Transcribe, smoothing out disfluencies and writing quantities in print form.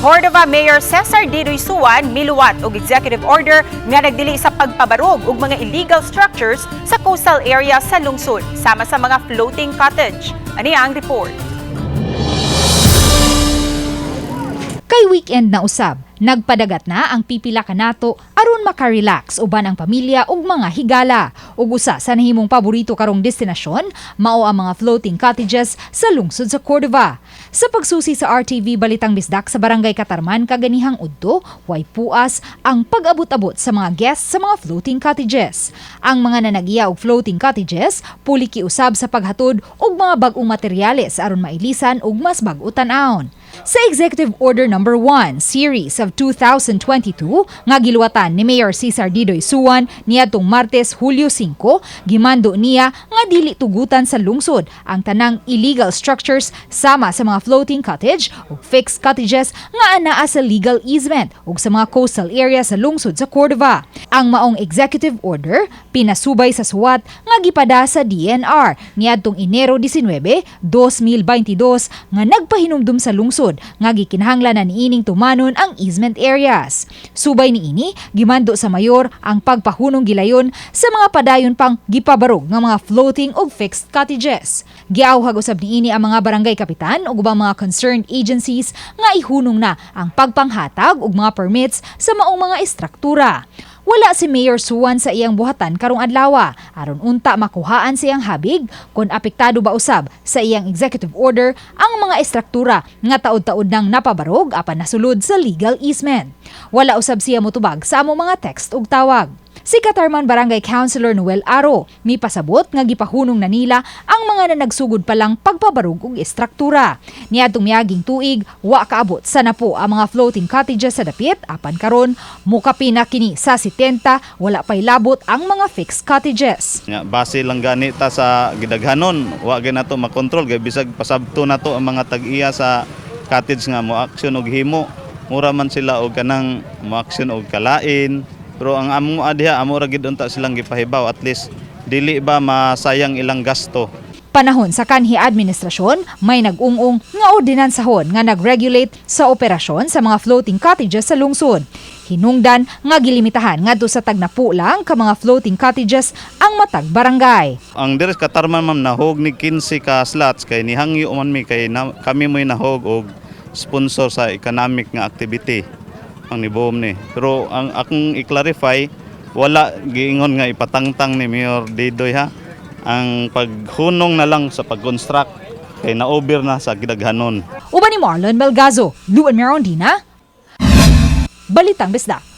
Cordova Mayor Cesar Didoy Suan miluwat og executive order nga nagdili sa pagpabarog og mga illegal structures sa coastal area sa lungsod sama sa mga floating cottage. Ani ang report. Kay weekend na usab, nagpadagat na ang pipila kanato aron makarelax uban ang pamilya ug mga higala. Ug usa sa nahimong paborito karong destinasyon mao ang mga floating cottages sa lungsod sa Cordova. Sa pagsusi sa RTV Balitang Bisdak sa Barangay Katarman kaganihang udto, way puas ang pag-abot-abot sa mga guests sa mga floating cottages. Ang mga nanagiya og floating cottages puli kiusab sa paghatod og mga bag-ong materyales aron mailisan og mas bag-o tan-awon. Sa Executive Order No. 1, Series of 2022, nga giluwatan ni Mayor Cesar Didoy Suan niadtong Martes, Hulyo 5, gimando niya nga dili tugutan sa lungsod ang tanang illegal structures sama sa mga floating cottage ug fixed cottages nga anaa sa legal easement ug sa mga coastal area sa lungsod sa Cordova. Ang maong Executive Order pinasubay sa suwat nga gipada sa DNR niadtong Enero 19, 2022 nga nagpahinumdum sa lungsod nga gikinahanglan na niining tumanon ang easement areas. Subay niini, gimando sa mayor ang pagpahunong gilayon sa mga padayon pang gipabarog nga mga floating ug fixed cottages. Giawhag usab niini ang mga barangay kapitan ug ubang mga concerned agencies nga ihunong na ang pagpanghatag og mga permits sa maong mga estruktura. Wala si Mayor Suan sa iyang buhatan karong adlaw aron unta makuhaan sa iyang habig kung apektado ba usab sa iyang executive order ang mga estruktura nga taod-taod nang napabarog apan nasulod sa legal easement. Wala usab siya motubag sa among mga text ug tawag. Si Katarman Barangay Councilor Noel Aro mipasabot nga gipahunong na nila ang mga nagsugod pa lang pagpabarog og estruktura. Niadtong miaging tuig, wa kaabot sa napo ang mga floating cottages sa dapit apan karon mukapi na kini sa 70, wala pay labot ang mga fixed cottages. Nga base lang gani ta sa gidaghanon, wa gyud nato makontrol kay bisag pasabto nato ang mga tag-iya sa cottage nga mo action og himo. Mura man sila og kanang mo action og kalain. Pero ang amo adya amo ra gid unta silang gipahibaw at least dili ba masayang ilang gasto. Panahon sa kanhi administrasyon, may nag-ung-ung nga ordinansahon nga nag-regulate sa operasyon sa mga floating cottages sa lungsod. Hinungdan nga gilimitahan ngadto sa tagnapu lang ka mga floating cottages ang matag barangay. Ang diri sa Katarman ma'am nahog ni 15 ka slots kay nihangyo man mi kay kami mo'y nahog og sponsor sa economic nga activity ang niboom ni. Pero ang akong i-clarify, wala giingon nga ipatangtang ni Mayor Didoy ha. Ang paghunong na lang sa pag-construct kay na-over na sa gidaghanon. Uban ni Marlon Belgazo, Luan Merondina, Balitang Bisdak.